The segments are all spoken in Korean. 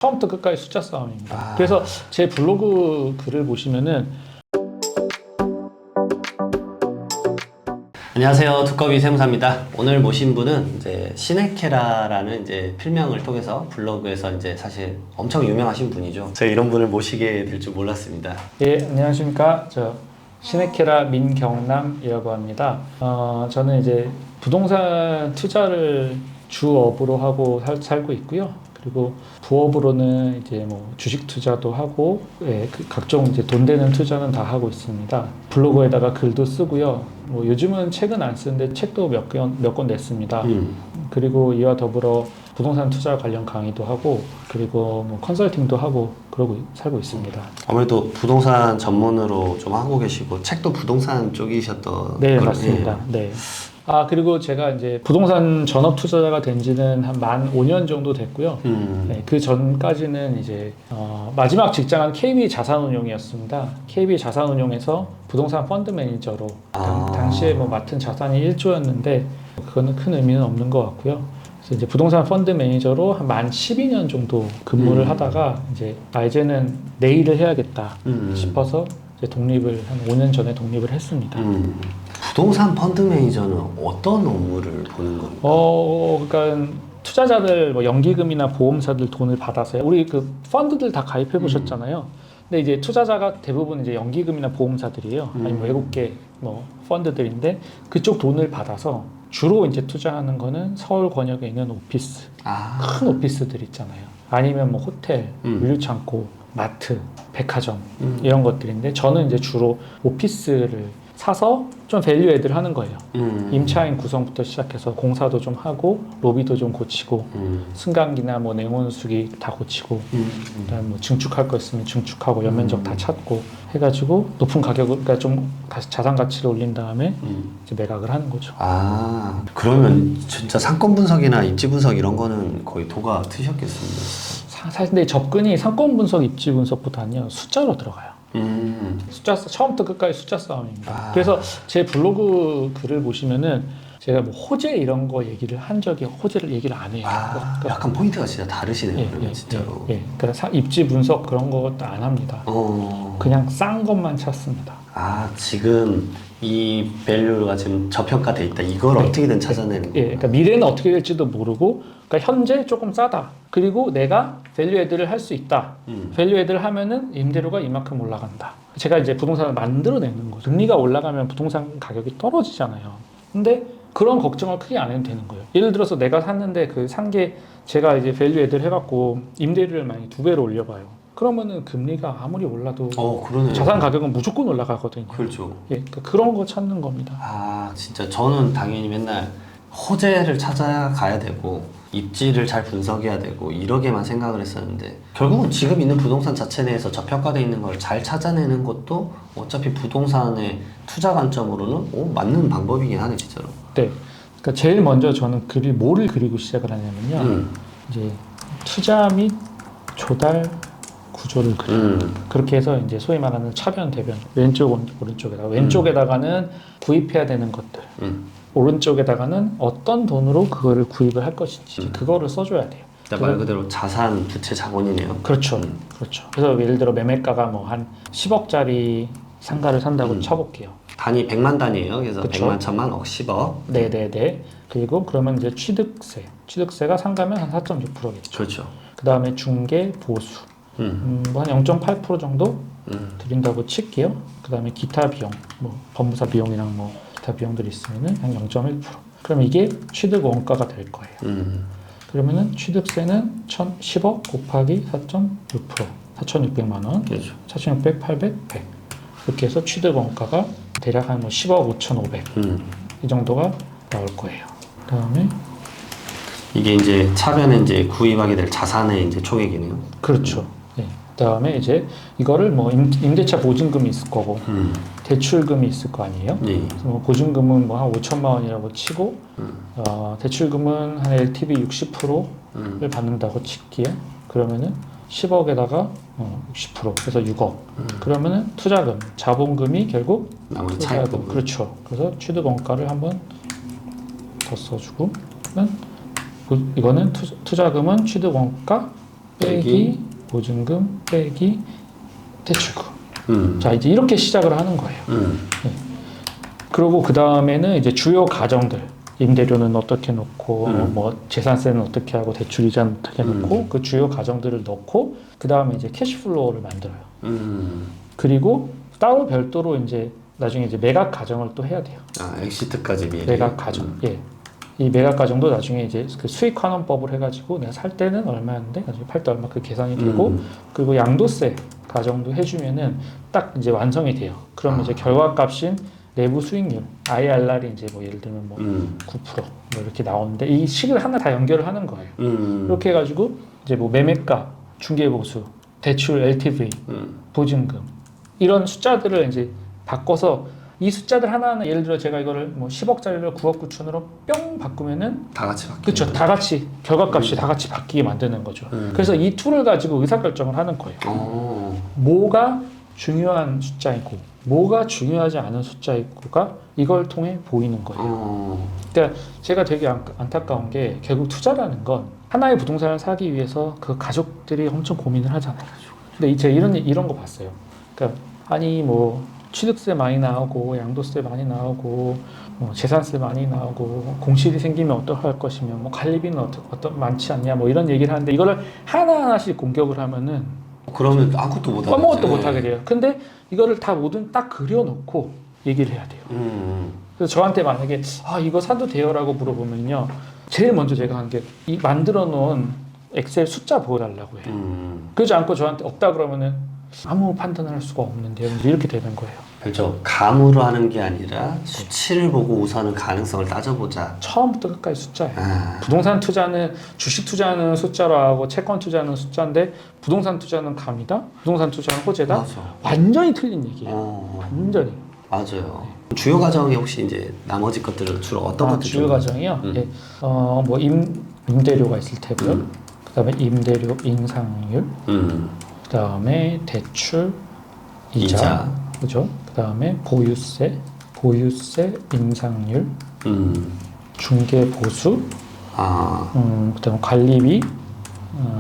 처음부터 끝까지 숫자 싸움입니다. 그래서 제 블로그 글을 보시면은 안녕하세요, 두꺼비 세무사입니다. 오늘 모신 분은 이제 시네케라라는 이제 필명을 통해서 블로그에서 이제 사실 엄청 유명하신 분이죠. 제가 이런 분을 모시게 될 줄 몰랐습니다. 예, 안녕하십니까. 저 시네케라 민경남이라고 합니다. 저는 이제 부동산 투자를 주업으로 하고 살고 있고요. 그리고 부업으로는 이제 뭐 주식 투자도 하고, 예, 각종 이제 돈 되는 투자는 다 하고 있습니다. 블로그에다가 글도 쓰고요. 뭐 요즘은 책은 안 쓰는데 책도 몇 권 냈습니다. 그리고 이와 더불어 부동산 투자 관련 강의도 하고, 그리고 뭐 컨설팅도 하고 그러고 살고 있습니다. 아무래도 부동산 전문으로 좀 하고 계시고 책도 부동산 쪽이셨던 네, 걸로, 맞습니다. 네. 그리고 제가 이제 부동산 전업 투자자가 된 지는 한 만 5년 정도 됐고요. 네, 그 전까지는 이제 마지막 직장은 KB 자산운용이었습니다. KB 자산운용에서 부동산 펀드 매니저로 당시에 뭐 맡은 자산이 1조였는데 그거는 큰 의미는 없는 것 같고요. 그래서 이제 부동산 펀드 매니저로 한 만 12년 정도 근무를 하다가 이제는 내 일을 해야겠다 싶어서 이제 독립을 한 5년 전에 독립을 했습니다. 부동산 펀드 매니저는 어떤 업무를 보는 겁니까? 그러니까 투자자들 뭐 연기금이나 보험사들 돈을 받아서요. 우리 그 펀드들 다 가입해 보셨잖아요. 근데 이제 투자자가 대부분 이제 연기금이나 보험사들이에요. 아니면 외국계 뭐 펀드들인데 그쪽 돈을 받아서 주로 이제 투자하는 거는 서울 권역에 있는 오피스, 큰 오피스들 있잖아요. 아니면 뭐 호텔, 물류창고, 마트, 백화점 이런 것들인데 저는 이제 주로 오피스를 사서 좀 밸류 애드를 하는 거예요. 임차인 구성부터 시작해서 공사도 좀 하고 로비도 좀 고치고 승강기나 뭐 냉온수기 다 고치고 그다음 뭐 증축할 거 있으면 증축하고 연면적 다 찾고 해가지고 높은 가격을 그러니까 좀 다시 자산 가치를 올린 다음에 이제 매각을 하는 거죠. 그러면 진짜 상권 분석이나 입지 분석 이런 거는 거의 도가 트셨겠습니다. 사실 근데 접근이 상권 분석, 입지 분석보다는요 숫자로 들어가요. 처음부터 끝까지 숫자 싸움입니다. 그래서 제 블로그 글을 보시면은 제가 뭐 호재 이런 거 얘기를 한 적이 호재를 얘기를 안 해요. 그러니까 약간 포인트가 진짜 다르시네요. 그러면 진짜로. 그러니까 입지 분석 그런 것도 안 합니다. 그냥 싼 것만 찾습니다. 지금 이 밸류가 지금 저평가돼 있다. 이걸 어떻게든 찾아내는 거예요. 그러니까 미래는 어떻게 될지도 모르고, 그러니까 현재 조금 싸다. 그리고 내가 밸류 애드를 할 수 있다. 밸류 애드를 하면은 임대료가 이만큼 올라간다. 제가 이제 부동산을 만들어내는 거죠. 금리가 올라가면 부동산 가격이 떨어지잖아요. 근데 그런 걱정을 크게 안 해도 되는 거예요. 예를 들어서 내가 샀는데 그 산 게 제가 이제 밸류 애드를 해갖고 임대료를 만약에 2배로 올려봐요. 그러면은 금리가 아무리 올라도 자산 가격은 무조건 올라가거든요. 그렇죠. 그러니까 그런 거 찾는 겁니다. 진짜 저는 당연히 맨날 호재를 찾아가야 되고 입지를 잘 분석해야 되고 이러게만 생각을 했었는데 결국은 지금 있는 부동산 자체 내에서 저평가되어 있는 걸 잘 찾아내는 것도 어차피 부동산의 투자 관점으로는 맞는 방법이긴 하네 진짜로. 네. 그러니까 제일 먼저 저는 뭐를 그리고 시작을 하냐면요. 이제 투자 및 조달 구조를 그려요. 그렇게 해서 이제 소위 말하는 차변, 대변, 왼쪽, 왼쪽에다가는 구입해야 되는 것들, 오른쪽에다가는 어떤 돈으로 그거를 구입을 할 것인지 그거를 써줘야 돼요. 말 그대로 자산, 부채, 자본이네요. 그렇죠. 그렇죠. 그래서 예를 들어 매매가가 뭐 한 10억짜리 상가를 산다고 쳐볼게요. 단위 100만 단위예요. 그래서 그쵸? 100만, 1000만, 억, 10억. 네네네. 그리고 그러면 이제 취득세가 상가면 한 4.6%겠죠. 그렇죠. 그 다음에 중개, 보수. 뭐 한 0.8% 정도 드린다고 칠게요. 그 다음에 기타 비용, 뭐 법무사 비용이랑 뭐 기타 비용들이 있으면은 한 0.1%. 그럼 이게 취득 원가가 될 거예요. 그러면은 취득세는 10억 곱하기 4.6%, 4,600만 원, 그렇죠. 4,600, 800, 100. 이렇게 해서 취득 원가가 대략 한 뭐 10억 5,500. 이 정도가 나올 거예요. 그 다음에 이게 이제 차변에 이제 구입하게 될 자산의 이제 총액이네요. 그렇죠. 네. 그다음에 이제 이거를 뭐 임대차 보증금이 있을 거고 대출금이 있을 거 아니에요. 그래서 뭐 보증금은 뭐 한 5천만 원이라고 치고 대출금은 한 LTV 60%를 받는다고 칠게요. 그러면은 10억에다가 60% 그래서 6억. 그러면은 투자금, 자본금이 결국 나머지 투자금. 그렇죠. 그래서 취득 원가를 한번 더 써주고 이거는 투자금은 취득 원가 빼기 보증금 빼기 대출금. 자, 이제 이렇게 시작을 하는 거예요. 그리고 그 다음에는 이제 주요 가정들, 임대료는 어떻게 놓고, 뭐 재산세는 어떻게 하고, 대출이자는 어떻게 놓고, 그 주요 가정들을 넣고, 그 다음에 이제 캐시플로우를 만들어요. 그리고 따로 별도로 이제 나중에 이제 매각 가정을 또 해야 돼요. 아, 엑시트까지 미리. 매각 가정. 예. 이 매각 가정도 나중에 이제 그 수익 환원법을 해가지고 내가 살 때는 얼마였는데 나중에 팔 때 얼마 그 계산이 되고, 그리고 양도세 가정도 해주면은 딱 이제 완성이 돼요. 그러면 이제 결과값인 내부 수익률, IRR이 이제 뭐 예를 들면 뭐 9%, 뭐 이렇게 나오는데 이 식을 하나 다 연결을 하는 거예요. 이렇게 해가지고 이제 뭐 매매가, 중개보수, 대출 LTV, 보증금 이런 숫자들을 이제 바꿔서 이 숫자들 하나하나 예를 들어 제가 이거를 뭐 10억짜리를 9억 9천으로 뿅 바꾸면은 다 같이 바뀌는 그렇죠. 다 같이 결과값이 다 같이 바뀌게 만드는 거죠. 그래서 이 툴을 가지고 의사결정을 하는 거예요. 뭐가 중요한 숫자이고 뭐가 중요하지 않은 숫자이고가 이걸 통해 보이는 거예요. 그러니까 제가 되게 안타까운 게 결국 투자라는 건 하나의 부동산을 사기 위해서 그 가족들이 엄청 고민을 하잖아요. 근데 제가 이런 거 봤어요. 그러니까 아니 뭐 취득세 많이 나오고 양도세 많이 나오고 뭐 재산세 많이 나오고 공실이 생기면 어떡할 것이며 뭐 관리비는 어떤 많지 않냐 뭐 이런 얘기를 하는데 이거를 하나하나씩 공격을 하면은 그러면 아무것도 못 하겠지. 아무것도 못 하게 돼요. 근데 이거를 다 모든 딱 그려놓고 얘기를 해야 돼요. 그래서 저한테 만약에 이거 사도 돼요라고 물어보면요, 제일 먼저 제가 한 게 이 만들어 놓은 엑셀 숫자 보여달라고 해요. 그러지 않고 저한테 없다 그러면은 아무 판단을 할 수가 없는데요. 이렇게 되는 거예요. 그렇죠. 감으로 하는 게 아니라 수치를 보고 우선은 가능성을 따져보자. 처음부터 끝까지 숫자예요. 부동산 투자는 주식 투자는 숫자로 하고 채권 투자는 숫자인데 부동산 투자는 감이다. 부동산 투자는 호재다. 맞아. 완전히 틀린 얘기예요. 완전히. 맞아요. 주요 과정이 혹시 이제 나머지 것들은 주로 어떤 것들? 주요 과정이요. 예. 뭐 임대료가 있을 테고요. 그다음에 임대료 인상률. 그다음에 대출 이자. 그죠? 그다음에 보유세 인상률, 중개 보수, 그다음에 관리비,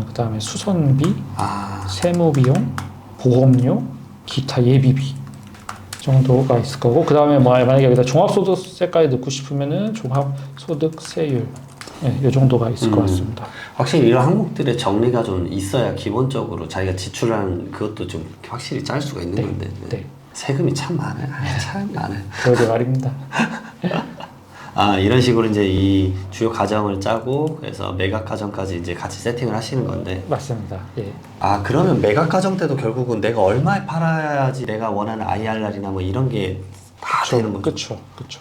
그다음에 수선비, 세무 비용, 보험료, 기타 예비비 정도가 있을 거고, 그다음에 뭐 만약에 여기다 종합소득세까지 넣고 싶으면은 종합소득세율, 이 정도가 있을 것 같습니다. 확실히 이런 항목들의 정리가 좀 있어야 기본적으로 자기가 지출한 그것도 좀 확실히 짤 수가 있는 건데. 네. 세금이 참 많아요. 참 많아요. 그러게 말입니다. 이런 식으로 이제 이 주요 과정을 짜고 그래서 매각 과정까지 이제 같이 세팅을 하시는 건데. 맞습니다. 예. 그러면 매각 과정 때도 결국은 내가 얼마에 팔아야지 내가 원하는 IRR이나 뭐 이런 게 다 되는 거죠. 그렇죠.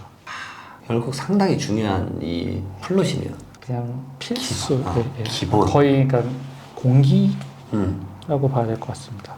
결국 상당히 중요한 이 플롯이네요. 그냥 필수. 기본. 거의 그러니까 공기라고 봐야 될 것 같습니다.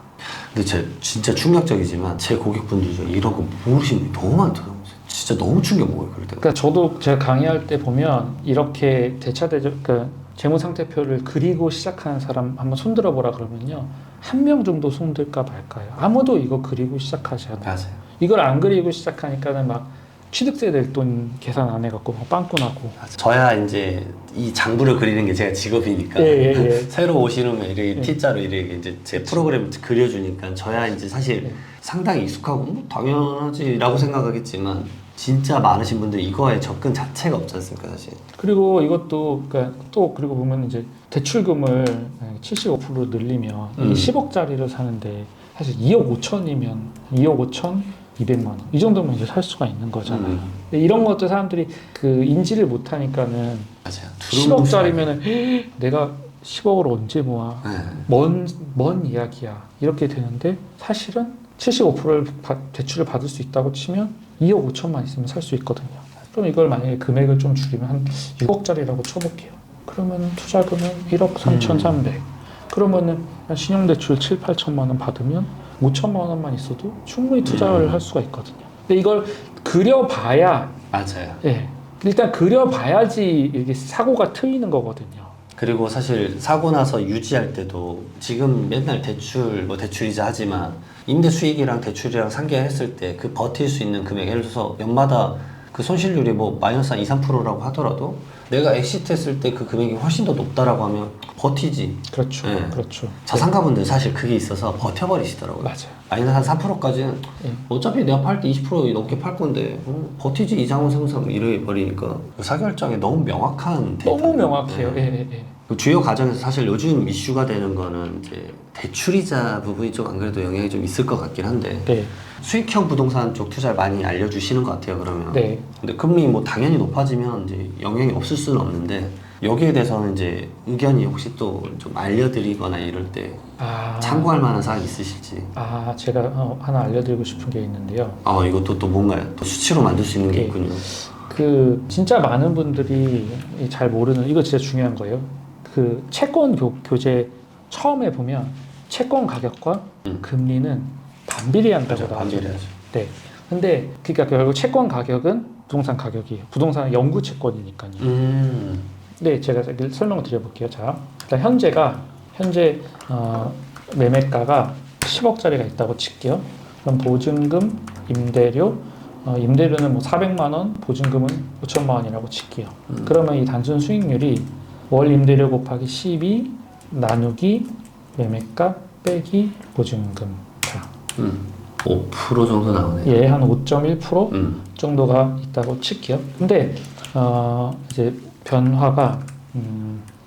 근데 진짜 충격적이지만 제 고객분들 중 이런 거 모르시는 분이 너무 많더라고요. 진짜 너무 충격 먹어요, 그럴 때. 그러니까 저도 제가 강의할 때 보면 이렇게 그러니까 재무상태표를 그리고 시작하는 사람 한번 손들어 보라 그러면요, 한 명 정도 손들까 말까요. 아무도 이거 그리고 시작하지 않아요. 맞아요. 이걸 안 그리고 시작하니까는 막 취득세 낼 돈 계산 안 해갖고 막 빵꾸 나고. 저야 이제 이 장부를 그리는 게 제가 직업이니까 새로 오시는 분 이렇게 T자로 이렇게 이제 제 프로그램 그려주니까 저야 이제 사실 상당히 익숙하고 뭐 당연하지라고 생각하겠지만 진짜 많으신 분들이 이거에 접근 자체가 없지 않습니까, 사실. 그리고 이것도 그러니까 또 그리고 보면 이제 대출금을 75% 늘리면 이 10억짜리를 사는데 사실 2억 5천이면 2억 5천 200만 원 이 정도면 이제 살 수가 있는 거잖아요. 근데 이런 것도 사람들이 그 인지를 못 하니까는 맞아요. 10억짜리면은 내가 10억을 언제 모아? 먼 이야기야. 이렇게 되는데 사실은 75%를 대출을 받을 수 있다고 치면 2억 5천만 있으면 살 수 있거든요. 그럼 이걸 만약에 금액을 좀 줄이면 한 6억짜리라고 쳐볼게요. 그러면 투자금은 1억 3,300. 그러면은 신용대출 7, 8천만 원 받으면 5천만 원만 있어도 충분히 투자를 할 수가 있거든요. 근데 이걸 그려봐야 맞아요. 예, 일단 그려봐야지 이게 사고가 트이는 거거든요. 그리고 사실 사고 나서 유지할 때도 지금 맨날 대출이자 하지만 임대 수익이랑 대출이랑 상계했을 때 그 버틸 수 있는 금액, 예를 들어서 연마다 그 손실률이 뭐 마이너스 한 2, 3%라고 하더라도 내가 엑시트 했을 때 그 금액이 훨씬 더 높다라고 하면 버티지. 그렇죠. 네. 그렇죠. 자산가분들 사실 그게 있어서 버텨버리시더라고요. 맞아요. 마이너스 한 3%까지는 예. 어차피 내가 팔 때 20% 넘게 팔 건데 버티지 이자원 생성 이래버리니까 의사결정이 너무 명확한 너무 데이터네요. 명확해요. 네. 예, 예, 예. 그 주요 과정에서 사실 요즘 이슈가 되는 거는 이제 대출이자 부분이 좀 안 그래도 영향이 좀 있을 것 같긴 한데 네. 수익형 부동산 쪽 투자를 많이 알려주시는 것 같아요. 그러면. 네. 근데 금리 뭐 당연히 높아지면 이제 영향이 없을 수는 없는데 여기에 대해서는 이제 의견이 혹시 또 좀 알려드리거나 이럴 때 아, 참고할 만한 사항 있으실지. 제가 하나 알려드리고 싶은 게 있는데요. 이것도 또 뭔가요? 또 수치로 만들 수 있는 게 네. 있군요. 그 진짜 많은 분들이 잘 모르는 이거 진짜 중요한 거예요. 그 채권 교재 처음에 보면 채권 가격과 금리는 반비례한다고 그렇죠. 나와요. 반비례하죠. 네. 근데 그러니까 결국 채권 가격은 부동산 가격이에요. 부동산은 영구 채권이니까요. 네, 제가 설명을 드려볼게요. 자, 일단 현재 매매가가 10억짜리가 있다고 칠게요. 그럼 보증금, 임대료, 임대료는 뭐 400만 원, 보증금은 5천만 원이라고 칠게요. 그러면 이 단순 수익률이 월 임대료 곱하기 12 나누기 매매가 빼기 보증금. 자, 5% 정도 나오네요. 예, 한 5.1% 음. 정도가 있다고 칠게요. 근데 이제 변화가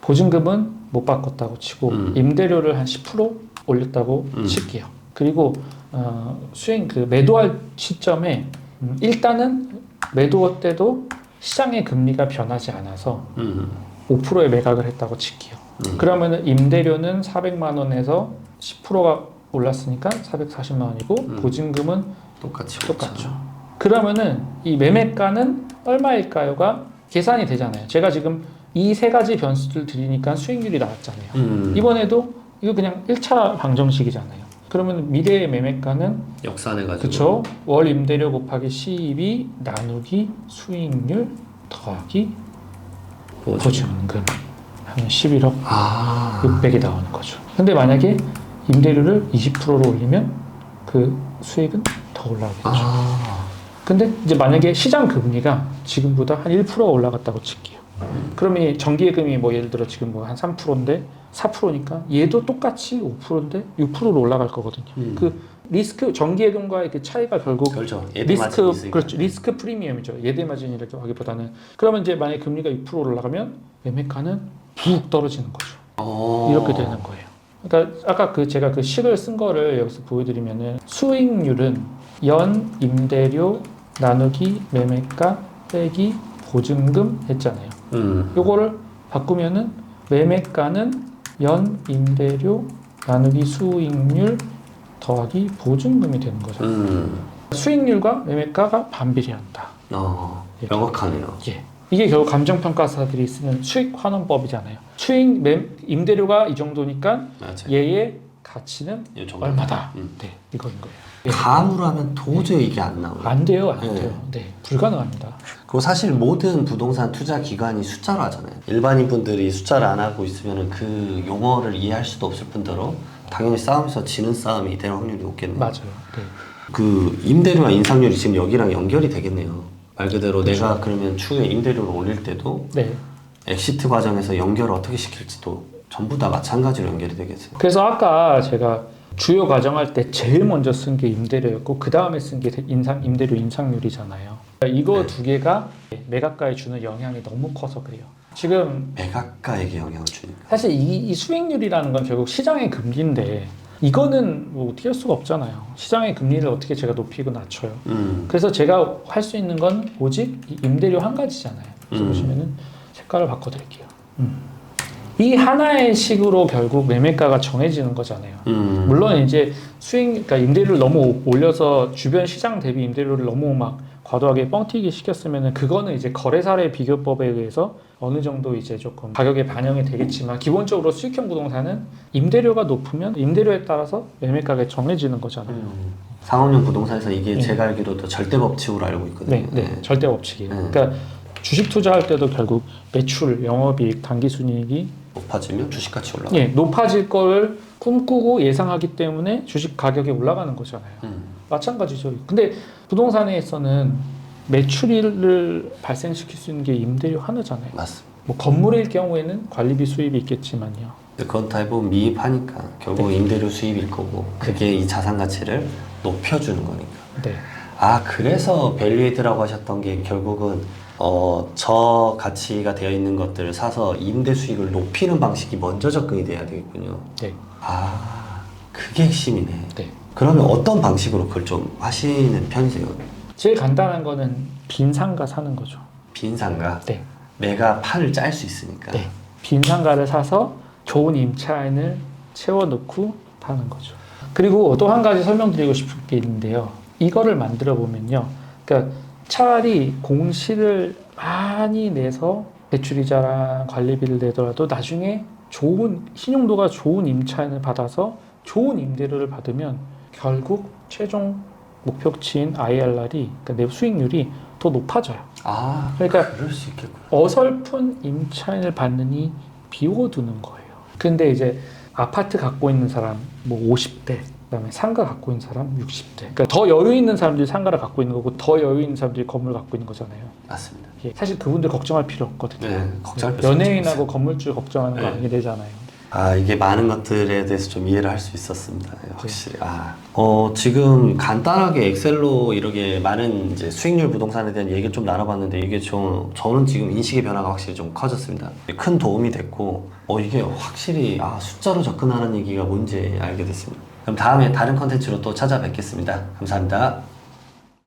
보증금은 못 바꿨다고 치고 임대료를 한 10% 올렸다고 칠게요. 그리고 수익 그 매도할 시점에 일단은 매도 때도 시장의 금리가 변하지 않아서 5%의 매각을 했다고 칠게요. 그러면은 임대료는 400만 원에서 10%가 올랐으니까 440만 원이고 보증금은 똑같죠. 그러면은 이 매매가는 얼마일까요가 계산이 되잖아요. 제가 지금 이 세 가지 변수를 드리니까 수익률이 나왔잖아요. 이번에도 이거 그냥 1차 방정식이잖아요. 그러면 미래의 매매가는 역산해가지고. 그쵸? 월 임대료 곱하기 12 나누기 수익률 더하기 보증금 하면 11억 600이 나오는 거죠. 근데 만약에 임대료를 20%로 올리면 그 수익은 더 올라가겠죠. 근데 이제 만약에 시장 금리가 지금보다 한 1% 올라갔다고 칠게요. 그러면 이 정기예금이 뭐 예를 들어 지금 뭐 한 3%인데 4%니까 얘도 똑같이 5%인데 6%로 올라갈 거거든요. 그 리스크 정기예금과의 그 차이가 결국 그렇죠. 예대 마진이 리스크 있으니까. 그렇죠. 리스크 프리미엄이죠. 예대 마진이라고 하기보다는 그러면 이제 만약에 금리가 6% 올라가면 매매가는 푹 떨어지는 거죠. 이렇게 되는 거예요. 그러니까 아까 제가 그 식을 쓴 거를 여기서 보여드리면은 수익률은 연 임대료 나누기 매매가 빼기 보증금 했잖아요. 요거를 바꾸면은 매매가는 연 임대료 나누기 수익률 더하기 보증금이 되는 거죠. 수익률과 매매가가 반비례한다. 명확하네요. 예. 이게 결국 감정평가사들이 쓰는 수익 환원법이잖아요. 임대료가 이 정도니까 맞아요. 얘의 가치는 이 정도. 얼마다. 네, 이거인 거예요. 예. 감으로 하면 도저히 이게 안 나와요. 안 돼요. 네. 네, 불가능합니다. 그리고 사실 모든 부동산 투자 기관이 숫자로 하잖아요. 일반인 분들이 숫자를 안 하고 있으면 그 용어를 이해할 수도 없을 뿐더러 당연히 싸움에서 지는 싸움이 될 확률이 높겠네요. 맞아요. 네. 그 임대료와 인상률이 지금 여기랑 연결이 되겠네요. 말 그대로 그렇죠. 내가 그러면 추후에 임대료를 올릴 때도 네. 엑시트 과정에서 연결을 어떻게 시킬지도 전부 다 마찬가지로 연결이 되겠어요. 그래서 아까 제가 주요 과정할 때 제일 먼저 쓴 게 임대료였고 그 다음에 쓴 게 임대료 인상률이잖아요. 이거 두 개가 매각가에 주는 영향이 너무 커서 그래요. 지금 매각가에게 영향을 주니까. 사실 이 수익률이라는 건 결국 시장의 금리인데 이거는 뭐 어떻게 할 수가 없잖아요. 시장의 금리를 어떻게 제가 높이고 낮춰요. 그래서 제가 할 수 있는 건 오직 이 임대료 한 가지잖아요. 그래서 보시면은 색깔을 바꿔드릴게요. 이 하나의 식으로 결국 매매가가 정해지는 거잖아요. 물론 이제 그러니까 임대료를 너무 올려서 주변 시장 대비 임대료를 너무 막 과도하게 뻥튀기 시켰으면은 그거는 이제 거래사례 비교법에 의해서 어느 정도 이제 조금 가격에 반영이 되겠지만 기본적으로 수익형 부동산은 임대료가 높으면 임대료에 따라서 매매가가 정해지는 거잖아요. 상업용 부동산에서 이게 네. 제가 알기로도 절대 법칙으로 알고 있거든요. 네. 절대 법칙이에요. 그러니까 주식 투자할 때도 결국 매출, 영업이익, 당기순이익이 높아지면 주식가치 올라가. 예, 높아질 걸 꿈꾸고 예상하기 때문에 주식 가격이 올라가는 거잖아요. 마찬가지죠. 근데 부동산에서는 매출을 발생시킬 수 있는 게 임대료 하나잖아요. 맞습니다. 뭐 건물일 경우에는 관리비 수입이 있겠지만요. 근데 그건 대부분 미입하니까 결국 임대료 수입일 거고 그게 이 자산 가치를 높여주는 거니까. 네. 아 그래서 밸류에이드라고 하셨던 게 결국은 저 가치가 되어 있는 것들을 사서 임대 수익을 높이는 방식이 먼저 접근이 돼야 되겠군요. 네. 아 그게 핵심이네. 네. 그러면 어떤 방식으로 그걸 좀 하시는 편이세요? 제일 간단한 거는 빈 상가 사는 거죠. 빈 상가? 네. 내가 판을 짤 수 있으니까. 네. 빈 상가를 사서 좋은 임차인을 채워넣고 파는 거죠. 그리고 또 한 가지 설명드리고 싶은 게 있는데요. 이거를 만들어 보면요. 그러니까 차라리 공시를 많이 내서 대출이자랑 관리비를 내더라도 나중에 좋은 신용도가 좋은 임차인을 받아서 좋은 임대료를 받으면 결국 최종 목표치인 IRR이 그러니까 내 수익률이 더 높아져요. 아 그러니까 그럴 수 있겠구나. 어설픈 임차인을 받느니 비워두는 거예요. 근데 이제 아파트 갖고 있는 사람 뭐 50대, 그다음에 상가 갖고 있는 사람 60대. 그러니까 더 여유 있는 사람들이 상가를 갖고 있는 거고 더 여유 있는 사람들이 건물 갖고 있는 거잖아요. 맞습니다. 예, 사실 그분들 걱정할 필요 없거든요. 네, 걱정할 필요 연예인하고 건물주 걱정하는 거 네. 아니래잖아요. 아 이게 많은 것들에 대해서 좀 이해를 할 수 있었습니다. 네, 확실히. 지금 간단하게 엑셀로 이렇게 많은 이제 수익률 부동산에 대한 얘기를 좀 나눠봤는데 이게 저는 지금 인식의 변화가 확실히 좀 커졌습니다. 큰 도움이 됐고 이게 확실히 숫자로 접근하는 얘기가 뭔지 알게 됐습니다. 그럼 다음에 다른 컨텐츠로 또 찾아뵙겠습니다. 감사합니다.